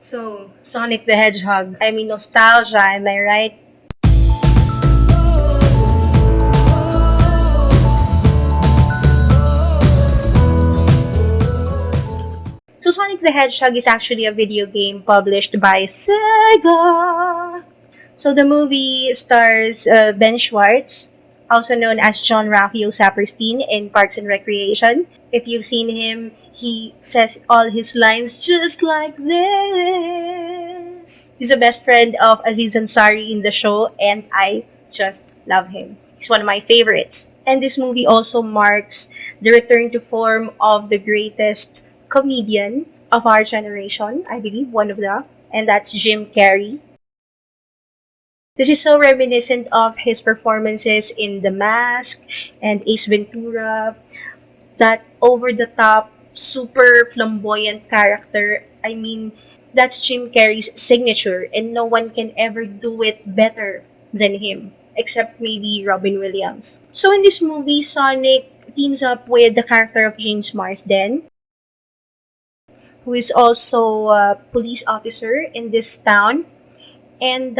So, Sonic the Hedgehog. I mean, nostalgia, am I right? So, Sonic the Hedgehog is actually a video game published by Sega. So, the movie stars Ben Schwartz, also known as John Ralphio Saperstein in Parks and Recreation. If you've seen him, he says all his lines just like this. He's the best friend of Aziz Ansari in the show, and I just love him. He's one of my favorites. And this movie also marks the return to form of the greatest comedian of our generation, I believe, one of them, and that's Jim Carrey. This is so reminiscent of his performances in The Mask and Ace Ventura, that over-the-top, super flamboyant character. I mean, that's Jim Carrey's signature, and no one can ever do it better than him, except maybe Robin Williams. So in this movie, Sonic teams up with the character of James Marsden, who is also a police officer in this town. And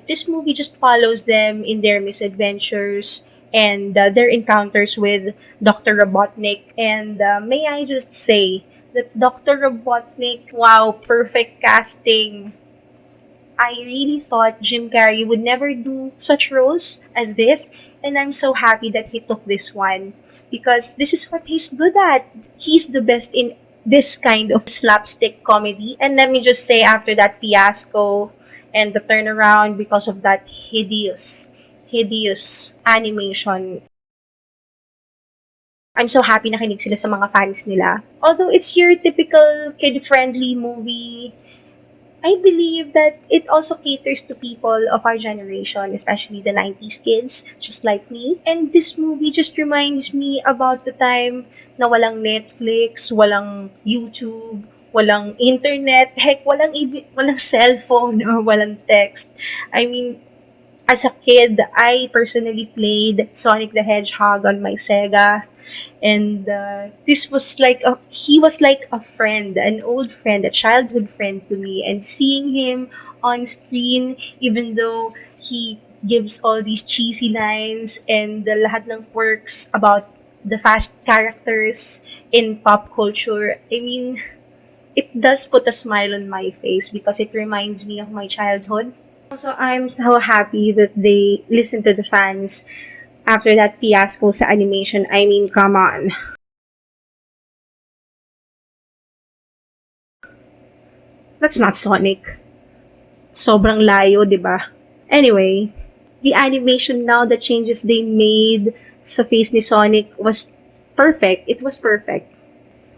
this movie just follows them in their misadventures and their encounters with Dr. Robotnik. And may I just say that Dr. Robotnik, wow, perfect casting. I really thought Jim Carrey would never do such roles as this, and I'm so happy that he took this one because this is what he's good at. He's the best in this kind of slapstick comedy. And let me just say, after that fiasco and the turnaround because of that hideous animation, I'm so happy nakinig sila sa mga fans nila. Although it's your typical kid-friendly movie, I believe that it also caters to people of our generation, especially the 90s kids, just like me. And this movie just reminds me about the time na walang Netflix, walang YouTube, walang internet, heck, walang cellphone or walang text. I mean, as a kid, I personally played Sonic the Hedgehog on my Sega. And he was like a friend, an old friend, a childhood friend to me. And seeing him on screen, even though he gives all these cheesy lines and the lahat ng quirks about the fast characters in pop culture, I mean, it does put a smile on my face because it reminds me of my childhood. Also, I'm so happy that they listen to the fans after that fiasco sa animation. I mean, come on. That's not Sonic. Sobrang layo, di ba? Anyway, the animation now, the changes they made sa face ni Sonic was perfect. It was perfect.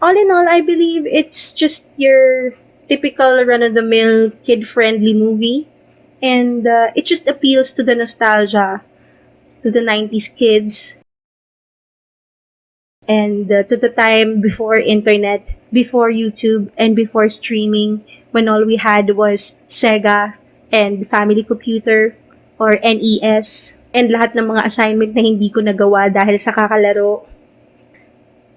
All in all, I believe it's just your typical run-of-the-mill kid-friendly movie. And it just appeals to the nostalgia, to the 90s kids, and to the time before internet, before YouTube, and before streaming, when all we had was Sega and Family Computer or NES, and lahat ng mga assignment na hindi ko nagawa dahil sa kakalaro.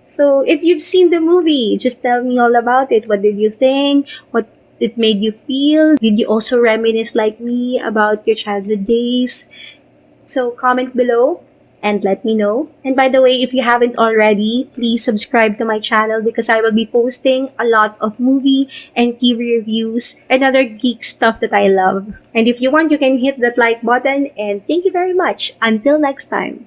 So, if you've seen the movie, just tell me all about it. What did you think? What it made you feel? Did you also reminisce like me about your childhood days? So comment below and let me know. And by the way, if you haven't already, please subscribe to my channel because I will be posting a lot of movie and TV reviews and other geek stuff that I love. And if you want, you can hit that like button, and thank you very much. Until next time.